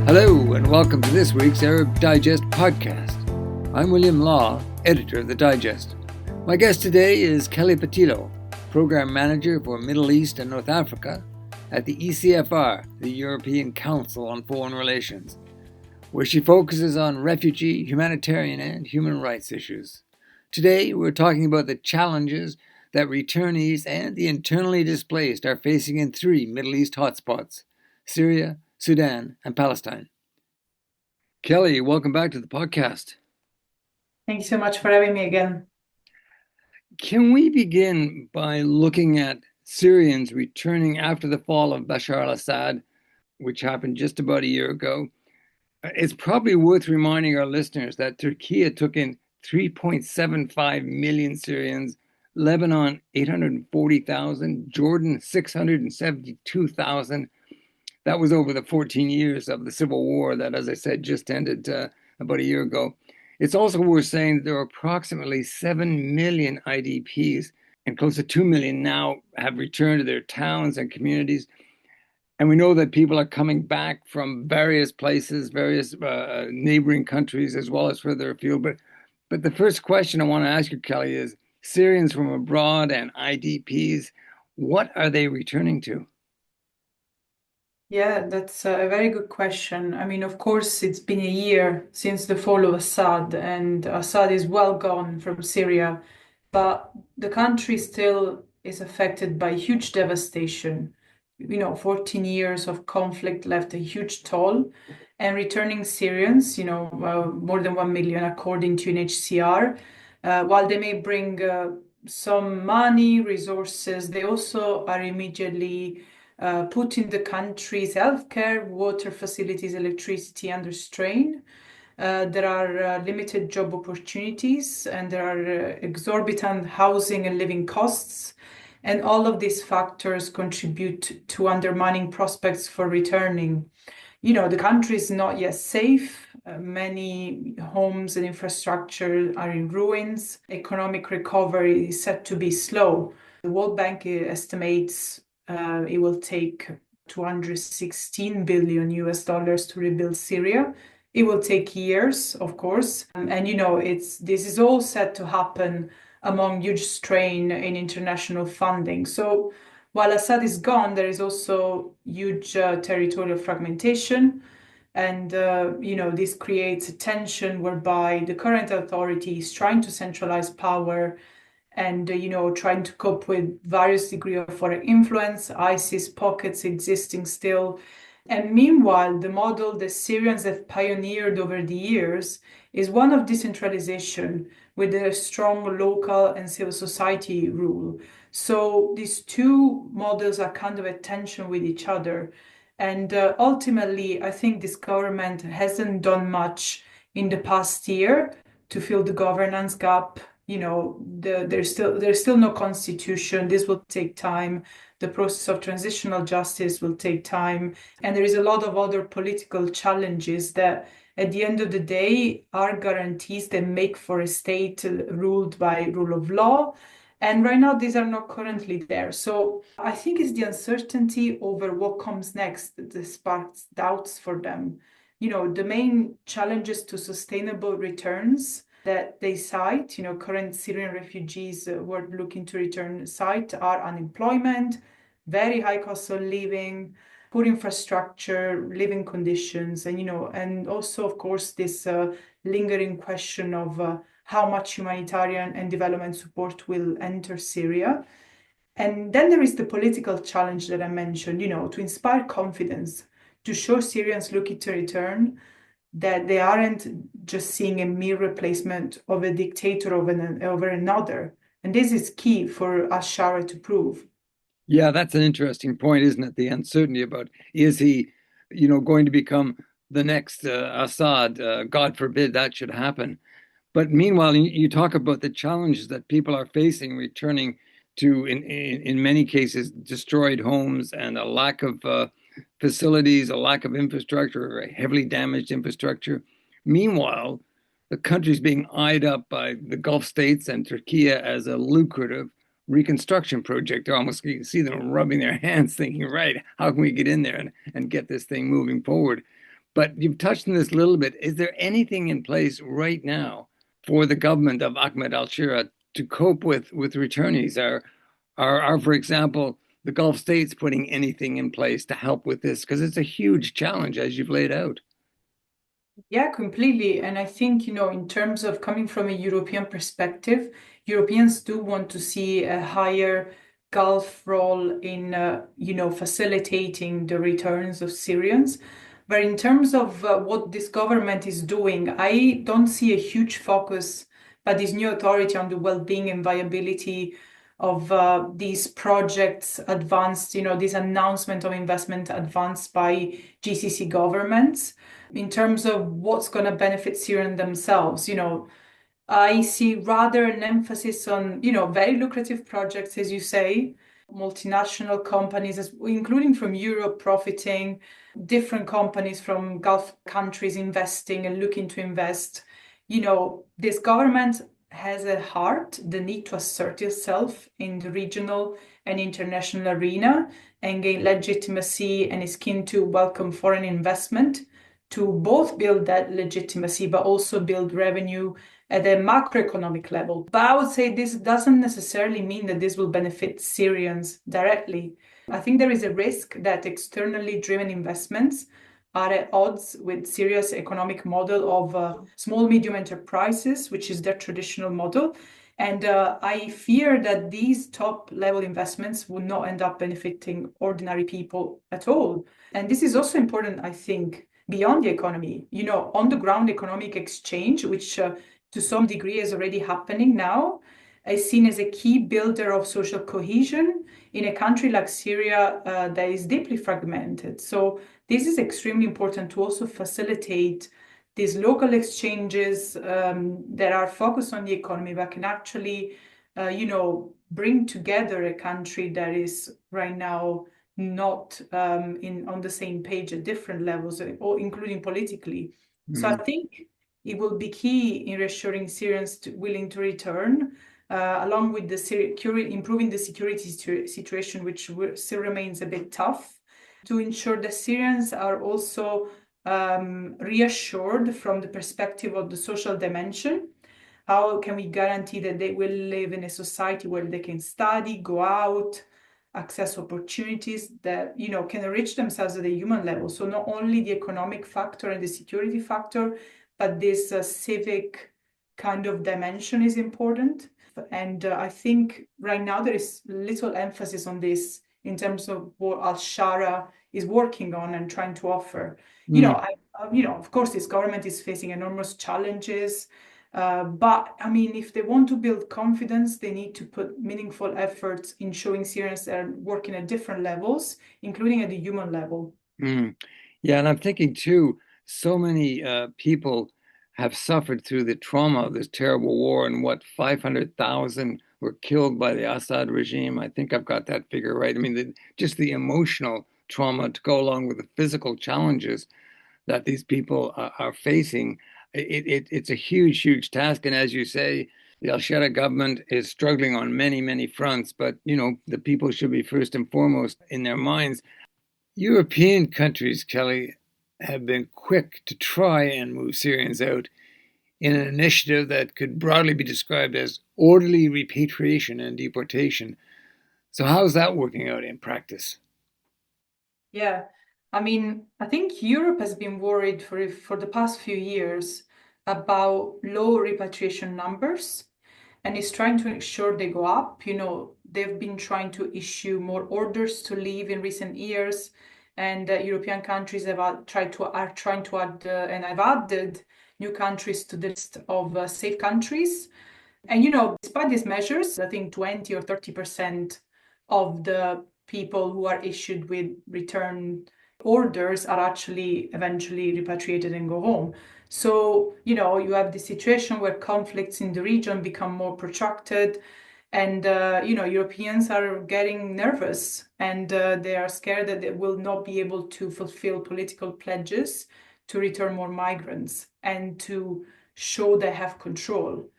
Hello, and welcome to this week's Arab Digest podcast. I'm William Law, editor of the Digest. My guest today is Kelly Petillo, Program Manager for Middle East and North Africa at the ECFR, the European Council on Foreign Relations, where she focuses on refugee, humanitarian, and human rights issues. Today, we're talking about the challenges that returnees and the internally displaced are facing in three Middle East hotspots: Syria, Sudan, and Palestine. Kelly, welcome back to the podcast. Thank you so much for having me again. Can we begin by looking at Syrians returning after the fall of Bashar al-Assad, which happened just about a year ago? It's probably worth reminding our listeners that Turkey took in 3.75 million Syrians, Lebanon 840,000, Jordan 672,000. That was over the 14 years of the civil war that, as I said, just ended about a year ago. It's also worth saying that there are approximately 7 million IDPs, and close to 2 million now have returned to their towns and communities. And we know that people are coming back from various places, various neighboring countries, as well as further afield. But the first question I want to ask you, Kelly, is Syrians from abroad and IDPs, what are they returning to? Yeah, that's a very good question. I mean, of course, it's been a year since the fall of Assad, and Assad is well gone from Syria, but the country still is affected by huge devastation. 14 years of conflict left a huge toll, and returning Syrians, more than 1 million according to UNHCR, while they may bring some money, resources, they also are immediately putting the country's healthcare, water facilities, electricity under strain. There are limited job opportunities, and there are exorbitant housing and living costs. And all of these factors contribute to undermining prospects for returning. The country is not yet safe. Many homes and infrastructure are in ruins. Economic recovery is set to be slow. The World Bank estimates it will take 216 billion US dollars to rebuild Syria. It will take years, of course. This is all set to happen among huge strain in international funding. So while Assad is gone, there is also huge territorial fragmentation. And, this creates a tension whereby the current authority is trying to centralize power and trying to cope with various degrees of foreign influence, ISIS pockets existing still. And meanwhile, the model the Syrians have pioneered over the years is one of decentralization with a strong local and civil society rule. So these two models are kind of at tension with each other. And ultimately, I think this government hasn't done much in the past year to fill the governance gap. There's still no constitution. This will take time. The process of transitional justice will take time. And there is a lot of other political challenges that at the end of the day are guarantees that make for a state ruled by rule of law. And right now, these are not currently there. So I think it's the uncertainty over what comes next that sparks doubts for them. The main challenges to sustainable returns that they cite, current Syrian refugees who are looking to return cite are unemployment, very high cost of living, poor infrastructure, living conditions, and also, of course, this lingering question of how much humanitarian and development support will enter Syria. And then there is the political challenge that I mentioned, to inspire confidence, to show Syrians looking to return that they aren't just seeing a mere replacement of a dictator over another. And this is key for Ashara to prove. Yeah, that's an interesting point, isn't it? The uncertainty about is he, going to become the next Assad? God forbid that should happen. But meanwhile, you talk about the challenges that people are facing returning to, in many cases, destroyed homes and a lack of facilities, a lack of infrastructure, or heavily damaged infrastructure. Meanwhile, the country's being eyed up by the Gulf states and Turkey as a lucrative reconstruction project. They're almost, you can see them rubbing their hands thinking, right, how can we get in there and get this thing moving forward? But you've touched on this a little bit. Is there anything in place right now for the government of Ahmed al-Shira to cope with returnees? Are, for example, the Gulf states putting anything in place to help with this? Because it's a huge challenge, as you've laid out. Yeah, completely. And I think, in terms of coming from a European perspective, Europeans do want to see a higher Gulf role in, facilitating the returns of Syrians. But in terms of what this government is doing, I don't see a huge focus by this new authority on the well-being and viability of these projects advanced, this announcement of investment advanced by GCC governments in terms of what's going to benefit Syrians themselves. I see rather an emphasis on, very lucrative projects, as you say, multinational companies, including from Europe, profiting, different companies from Gulf countries investing and looking to invest. This government has at heart the need to assert itself in the regional and international arena and gain legitimacy, and is keen to welcome foreign investment to both build that legitimacy but also build revenue at a macroeconomic level. But I would say this doesn't necessarily mean that this will benefit Syrians directly. I think there is a risk that externally driven investments are at odds with Syria's economic model of small, medium enterprises, which is their traditional model. And I fear that these top level investments will not end up benefiting ordinary people at all. And this is also important, I think, beyond the economy, on the ground economic exchange, which to some degree is already happening now, is seen as a key builder of social cohesion in a country like Syria that is deeply fragmented. So this is extremely important to also facilitate these local exchanges that are focused on the economy, but can actually, bring together a country that is right now not on the same page at different levels, or including politically. So I think it will be key in reassuring Syrians willing to return, along with improving the security situation, which still remains a bit tough, to ensure that Syrians are also reassured from the perspective of the social dimension. How can we guarantee that they will live in a society where they can study, go out, access opportunities that can enrich themselves at a human level? So not only the economic factor and the security factor, but this civic kind of dimension is important. And I think right now there is little emphasis on this in terms of what al-Shara is working on and trying to offer. Of course, this government is facing enormous challenges. But I mean, if they want to build confidence, they need to put meaningful efforts in showing Syrians that are working at different levels, including at the human level. Yeah, and I'm thinking too, so many people have suffered through the trauma of this terrible war, and 500,000 were killed by the Assad regime. I think I've got that figure right. I mean, just the emotional trauma to go along with the physical challenges that these people are facing. It's a huge, huge task. And as you say, the al-Shara government is struggling on many, many fronts, but the people should be first and foremost in their minds. European countries, Kelly, have been quick to try and move Syrians out in an initiative that could broadly be described as orderly repatriation and deportation. So how's that working out in practice? Yeah, I mean, I think Europe has been worried for the past few years about low repatriation numbers, and is trying to ensure they go up. They've been trying to issue more orders to leave in recent years, and European countries are trying to add and have added new countries to the list of safe countries. And despite these measures, I think 20 or 30% of the people who are issued with return orders are actually eventually repatriated and go home. So, you have the situation where conflicts in the region become more protracted, and, Europeans are getting nervous, and they are scared that they will not be able to fulfill political pledges to return more migrants and to show they have control.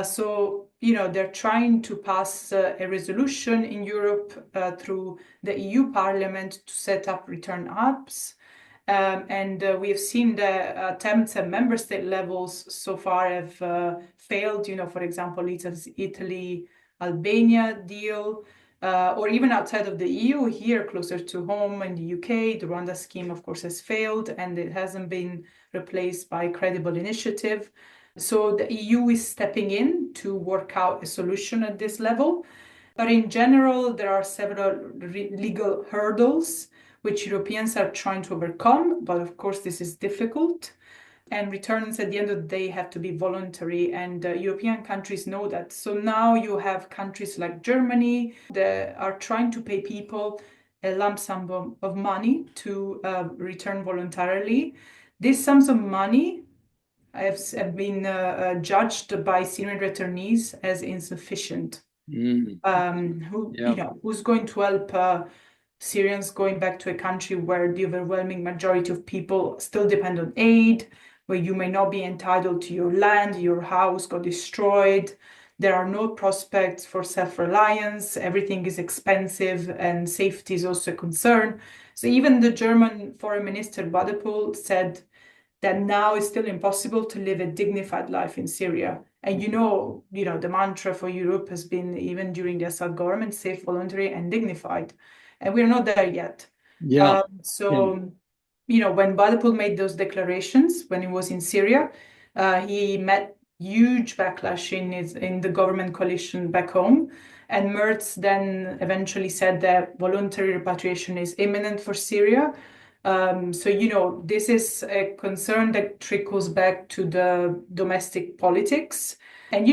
So, they're trying to pass a resolution in Europe through the EU Parliament to set up return hubs. And we have seen the attempts at member state levels so far have failed. For example, Italy, Albania deal, or even outside of the EU, here closer to home in the UK, the Rwanda scheme, of course, has failed and it hasn't been replaced by a credible initiative. So the EU is stepping in to work out a solution at this level. But in general, there are several legal hurdles which Europeans are trying to overcome. But of course, this is difficult. And returns at the end of the day have to be voluntary, and European countries know that. So now you have countries like Germany that are trying to pay people a lump sum of money to return voluntarily. These sums of money have been judged by Syrian returnees as insufficient. Who's going to help Syrians going back to a country where the overwhelming majority of people still depend on aid, where you may not be entitled to your land, your house got destroyed, there are no prospects for self-reliance, everything is expensive, and safety is also a concern. So even the German Foreign Minister Badepul said that now it's still impossible to live a dignified life in Syria. And the mantra for Europe has been, even during the Assad government, safe, voluntary, and dignified. And we're not there yet. Yeah. When Badepul made those declarations when he was in Syria, he met huge backlash in the government coalition back home. And Merz then eventually said that voluntary repatriation is imminent for Syria. This is a concern that trickles back to the domestic politics. And,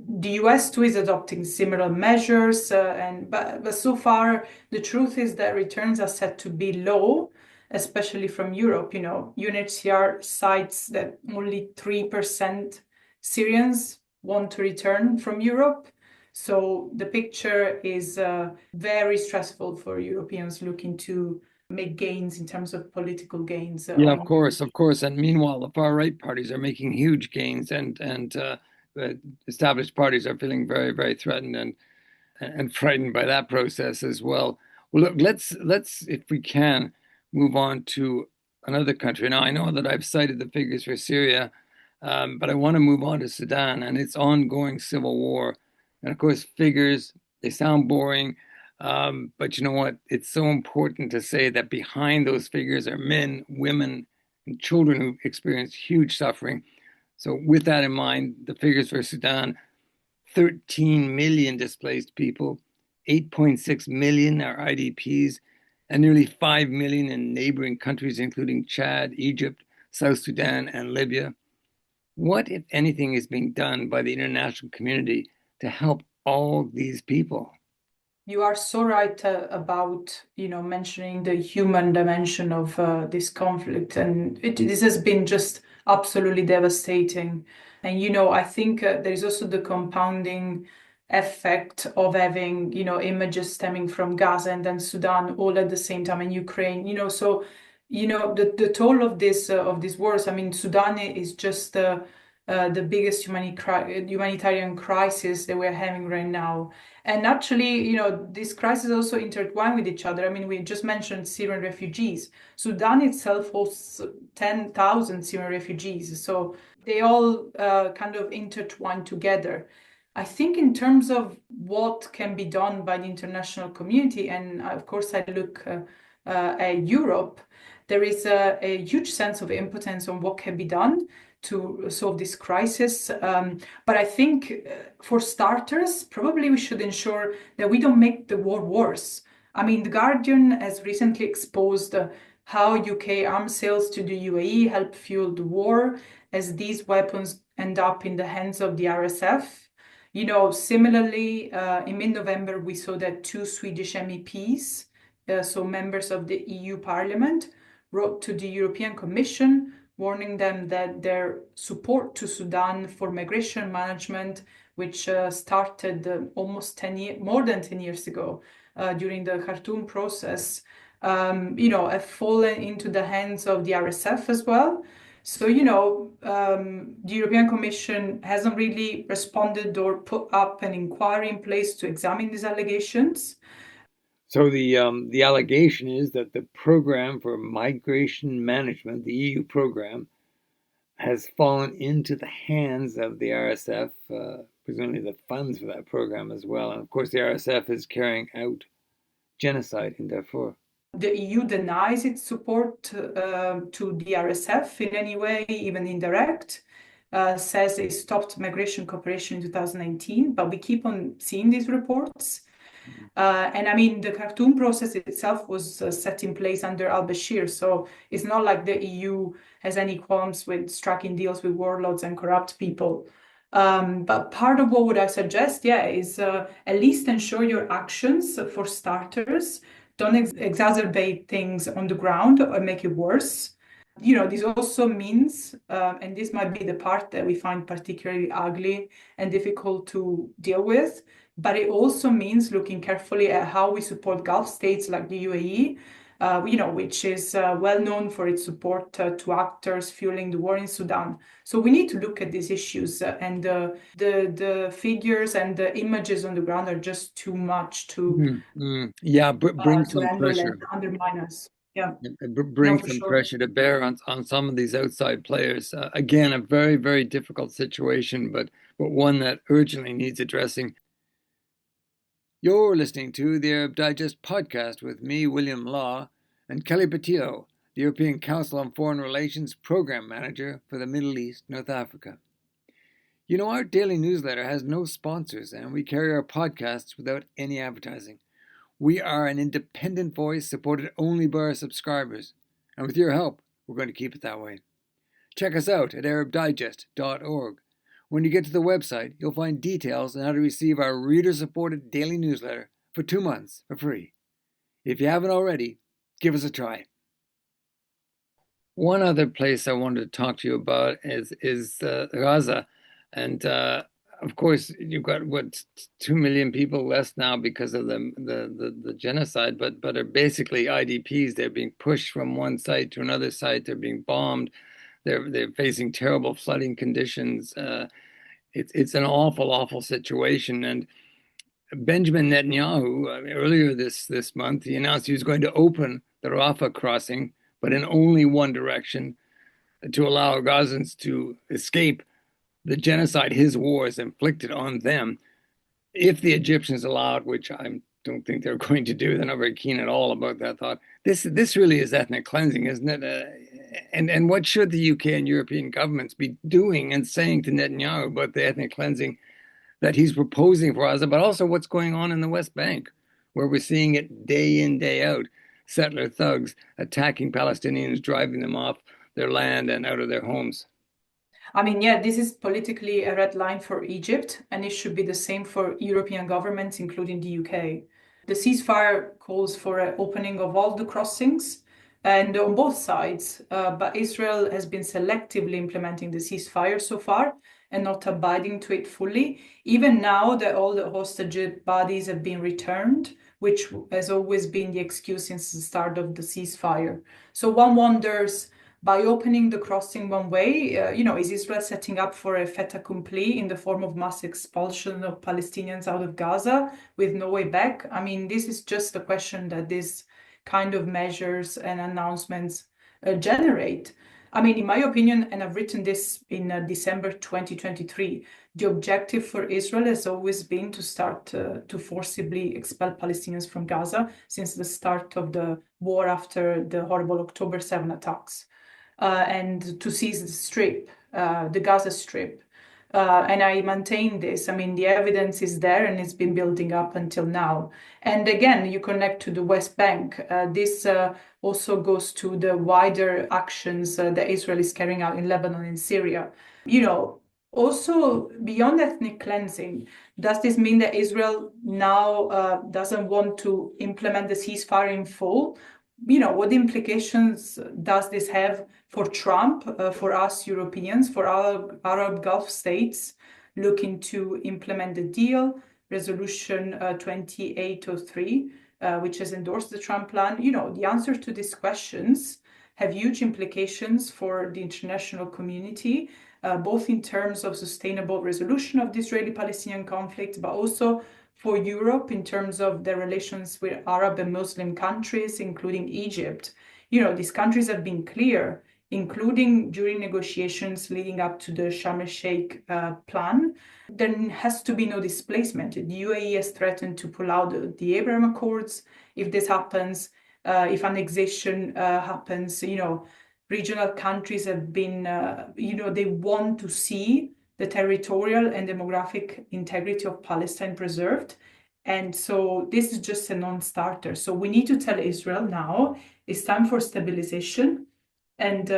the US too is adopting similar measures. But so far, the truth is that returns are set to be low, especially from Europe. UNHCR cites that only 3% Syrians want to return from Europe. So the picture is very stressful for Europeans looking to make gains in terms of political gains. Yeah, of course. And meanwhile, the far right parties are making huge gains, and established parties are feeling very, very threatened and frightened by that process as well. Well, look, let's if we can move on to another country. Now, I know that I've cited the figures for Syria, but I want to move on to Sudan and its ongoing civil war. And of course, figures, they sound boring. But you know what? It's so important to say that behind those figures are men, women, and children who experience huge suffering. So, with that in mind, the figures for Sudan: 13 million displaced people, 8.6 million are IDPs, and nearly 5 million in neighboring countries, including Chad, Egypt, South Sudan, and Libya. What, if anything, is being done by the international community to help all these people? You are so right about mentioning the human dimension of this conflict, and this has been just absolutely devastating. And I think there is also the compounding effect of having images stemming from Gaza and then Sudan all at the same time, and Ukraine. So the toll of these wars. I mean, Sudan is just the biggest humanitarian crisis that we're having right now. And actually, these crises also intertwine with each other. I mean, we just mentioned Syrian refugees. Sudan itself hosts 10,000 Syrian refugees. So they all kind of intertwine together. I think in terms of what can be done by the international community, and of course I look at Europe, there is a huge sense of impotence on what can be done to solve this crisis. But I think for starters, probably we should ensure that we don't make the war worse. I mean, The Guardian has recently exposed how UK arms sales to the UAE help fuel the war, as these weapons end up in the hands of the RSF. Similarly, in mid-November, we saw that two Swedish MEPs, so members of the EU Parliament, wrote to the European Commission warning them that their support to Sudan for migration management, which started more than 10 years ago during the Khartoum process, have fallen into the hands of the RSF as well. So, the European Commission hasn't really responded or put up an inquiry in place to examine these allegations. So the allegation is that the program for migration management, the EU program, has fallen into the hands of the RSF, presumably the funds for that program as well. And of course, the RSF is carrying out genocide in Darfur. The EU denies its support to the RSF in any way, even indirect. Says it stopped migration cooperation in 2019, but we keep on seeing these reports. And I mean, the Khartoum process itself was set in place under al-Bashir, so it's not like the EU has any qualms with striking deals with warlords and corrupt people. But part of what would I suggest, is at least ensure your actions, for starters, don't exacerbate things on the ground or make it worse. This also means, and this might be the part that we find particularly ugly and difficult to deal with, but it also means looking carefully at how we support Gulf states like the UAE, which is well known for its support to actors fueling the war in Sudan. So we need to look at these issues, and the figures and the images on the ground are just too much to Bring some handle pressure. and undermine us. Yeah, Bring no, for some sure. pressure to bear on some of these outside players. Again, a very, very difficult situation, but one that urgently needs addressing. You're listening to the Arab Digest podcast with me, William Law, and Kelly Petillo, the European Council on Foreign Relations Program Manager for the Middle East, North Africa. You know, our daily newsletter has no sponsors, and we carry our podcasts without any advertising. We are an independent voice supported only by our subscribers, and with your help, we're going to keep it that way. Check us out at arabdigest.org. When you get to the website, you'll find details on how to receive our reader-supported daily newsletter for 2 months for free. If you haven't already, give us a try. One other place I wanted to talk to you about is Gaza. And of course, you've got 2 million people less now because of the genocide, but are basically IDPs. They're being pushed from one site to another site. They're being bombed. They're facing terrible flooding conditions. It's an awful situation. And Benjamin Netanyahu, earlier this month, he announced he was going to open the Rafah crossing, but in only one direction, to allow Gazans to escape the genocide his wars inflicted on them. If the Egyptians allow it, which I don't think they're going to do, they're not very keen at all about that thought. This really is ethnic cleansing, isn't it? And what should the UK and European governments be doing and saying to Netanyahu about the ethnic cleansing that he's proposing for Gaza, but also what's going on in the West Bank, where we're seeing it day in, day out, settler thugs attacking Palestinians, driving them off their land and out of their homes. I mean, this is politically a red line for Egypt, and it should be the same for European governments, including the UK. The ceasefire calls for an opening of all the crossings, and on both sides, but Israel has been selectively implementing the ceasefire so far and not abiding to it fully, even now that all the hostage bodies have been returned, which has always been the excuse since the start of the ceasefire. So one wonders, by opening the crossing one way, is Israel setting up for a fait accompli in the form of mass expulsion of Palestinians out of Gaza with no way back? I mean, this is just a question that this kind of measures and announcements generate. I mean, in my opinion, and I've written this in December 2023, the objective for Israel has always been to start to forcibly expel Palestinians from Gaza since the start of the war after the horrible October 7 attacks. And to seize the strip, the Gaza Strip. And I maintain this. I mean, the evidence is there and it's been building up until now. And again, you connect to the West Bank. This also goes to the wider actions that Israel is carrying out in Lebanon and Syria. Also beyond ethnic cleansing, does this mean that Israel now doesn't want to implement the ceasefire in full? What implications does this have for Trump, for us Europeans, for our Arab Gulf states looking to implement the deal, Resolution 2803, which has endorsed the Trump plan? The answer to these questions have huge implications for the international community, both in terms of sustainable resolution of the Israeli-Palestinian conflict, but also for Europe in terms of their relations with Arab and Muslim countries, including Egypt. These countries have been clear, including during negotiations leading up to the Sharm el-Sheikh plan. There has to be no displacement. The UAE has threatened to pull out the Abraham Accords if this happens, if annexation happens. Regional countries have been, they want to see the territorial and demographic integrity of Palestine preserved. And so this is just a non-starter. So we need to tell Israel now it's time for stabilization and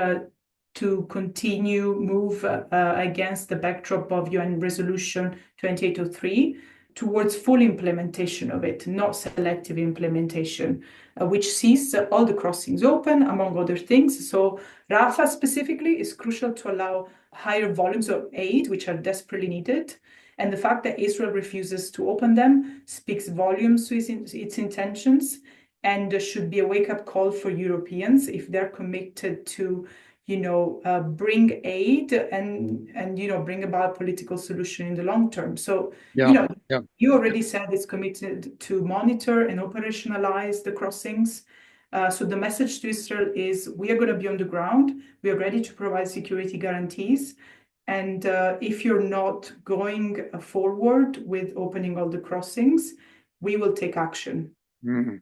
to continue move against the backdrop of UN Resolution 2803 towards full implementation of it, not selective implementation, which sees all the crossings open, among other things. So Rafah specifically is crucial to allow higher volumes of aid, which are desperately needed. And the fact that Israel refuses to open them speaks volumes to its intentions, and there should be a wake-up call for Europeans if they're committed to bring aid and bring about a political solution in the long term. So, you already said it's committed to monitor and operationalize the crossings. So the message to Israel is we are going to be on the ground. We are ready to provide security guarantees. And if you're not going forward with opening all the crossings, we will take action. Mm-hmm.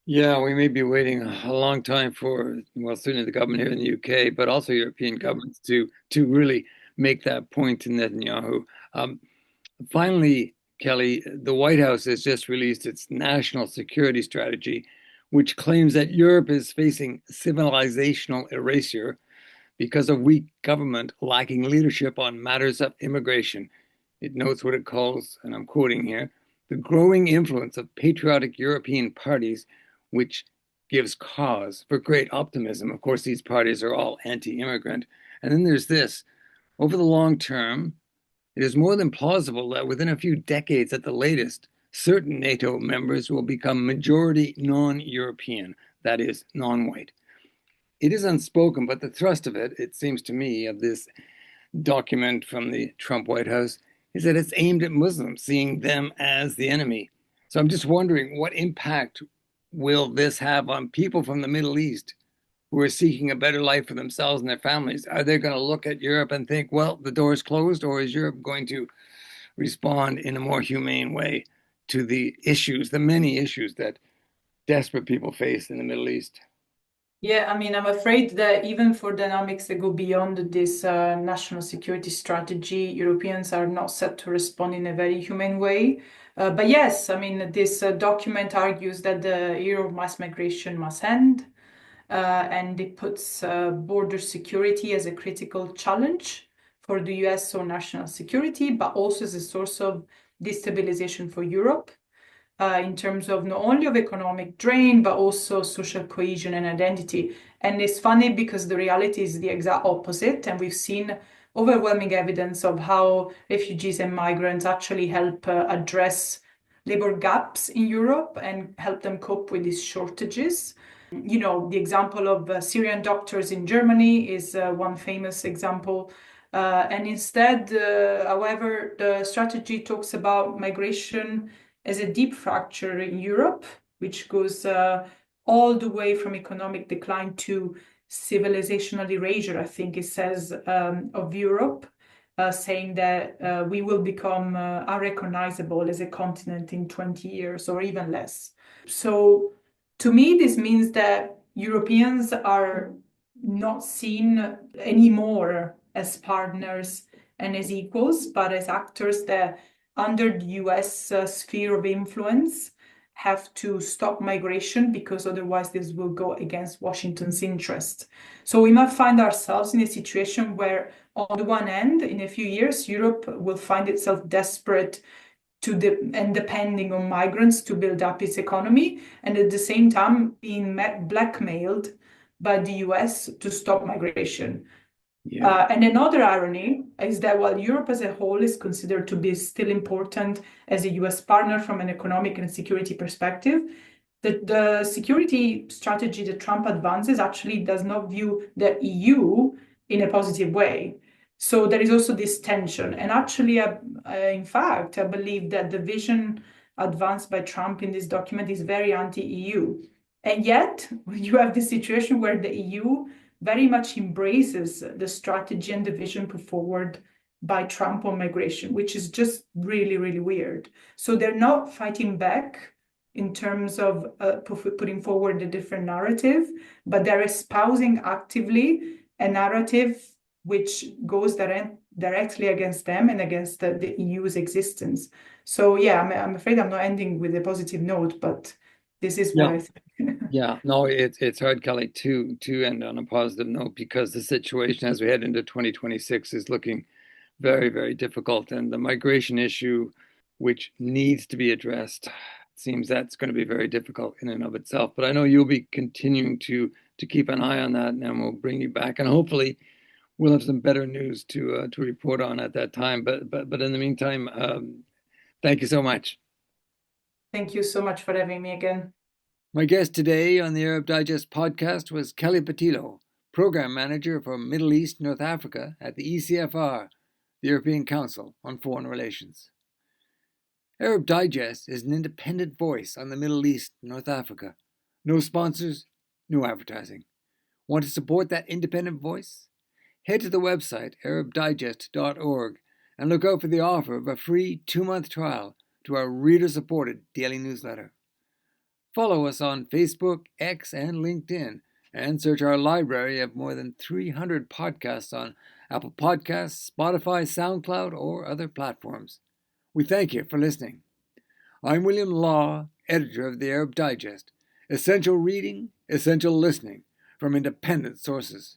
Yeah, we may be waiting a long time for, well, certainly the government here in the UK, but also European governments to really make that point to Netanyahu. Finally, Kelly, the White House has just released its national security strategy, which claims that Europe is facing civilizational erasure because of weak government lacking leadership on matters of immigration. It notes what it calls, and I'm quoting here, the growing influence of patriotic European parties, which gives cause for great optimism. Of course, these parties are all anti-immigrant. And then there's this. Over the long term, it is more than plausible that within a few decades at the latest, certain NATO members will become majority non-European, that is, non-white. It is unspoken, but the thrust of it, it seems to me, of this document from the Trump White House is that it's aimed at Muslims, seeing them as the enemy. So I'm just wondering, what impact will this have on people from the Middle East who are seeking a better life for themselves and their families? Are they going to look at Europe and think, well, the door is closed, or is Europe going to respond in a more humane way to the issues, the many issues that desperate people face in the Middle East? Yeah, I mean, I'm afraid that even for dynamics that go beyond this national security strategy, Europeans are not set to respond in a very humane way. But yes, I mean, this document argues that the era of mass migration must end, and it puts border security as a critical challenge for the US or national security, but also as a source of destabilization for Europe. In terms of not only of economic drain, but also social cohesion and identity. And it's funny because the reality is the exact opposite. And we've seen overwhelming evidence of how refugees and migrants actually help address labor gaps in Europe and help them cope with these shortages. The example of Syrian doctors in Germany is one famous example. And instead, however, the strategy talks about migration as a deep fracture in Europe, which goes all the way from economic decline to civilizational erasure, I think it says, of Europe, saying that we will become unrecognizable as a continent in 20 years or even less. So to me, this means that Europeans are not seen anymore as partners and as equals, but as actors that under the US sphere of influence have to stop migration because otherwise this will go against Washington's interest. So we might find ourselves in a situation where on the one end, in a few years, Europe will find itself desperate and depending on migrants to build up its economy, and at the same time being blackmailed by the US to stop migration. Yeah. And another irony is that while Europe as a whole is considered to be still important as a US partner from an economic and security perspective, the security strategy that Trump advances actually does not view the EU in a positive way. So there is also this tension. And actually, in fact, I believe that the vision advanced by Trump in this document is very anti-EU. And yet, you have this situation where the EU very much embraces the strategy and the vision put forward by Trump on migration, which is just really, really weird. So they're not fighting back in terms of putting forward a different narrative, but they're espousing actively a narrative which goes directly against them and against the EU's existence. So yeah, I'm afraid I'm not ending with a positive note, but this is what Yeah. I think. Yeah, no, it's hard, Kelly, to end on a positive note because the situation as we head into 2026 is looking very, very difficult. And the migration issue, which needs to be addressed, seems that's going to be very difficult in and of itself. But I know you'll be continuing to keep an eye on that, and we'll bring you back, and hopefully we'll have some better news to report on at that time. But in the meantime, thank you so much. Thank you so much for having me again. My guest today on the Arab Digest podcast was Kelly Petillo, Program Manager for Middle East North Africa at the ECFR, the European Council on Foreign Relations. Arab Digest is an independent voice on the Middle East and North Africa. No sponsors, no advertising. Want to support that independent voice? Head to the website arabdigest.org and look out for the offer of a free 2-month trial to our reader-supported daily newsletter. Follow us on Facebook, X, and LinkedIn, and search our library of more than 300 podcasts on Apple Podcasts, Spotify, SoundCloud, or other platforms. We thank you for listening. I'm William Law, editor of the Arab Digest. Essential reading, essential listening from independent sources.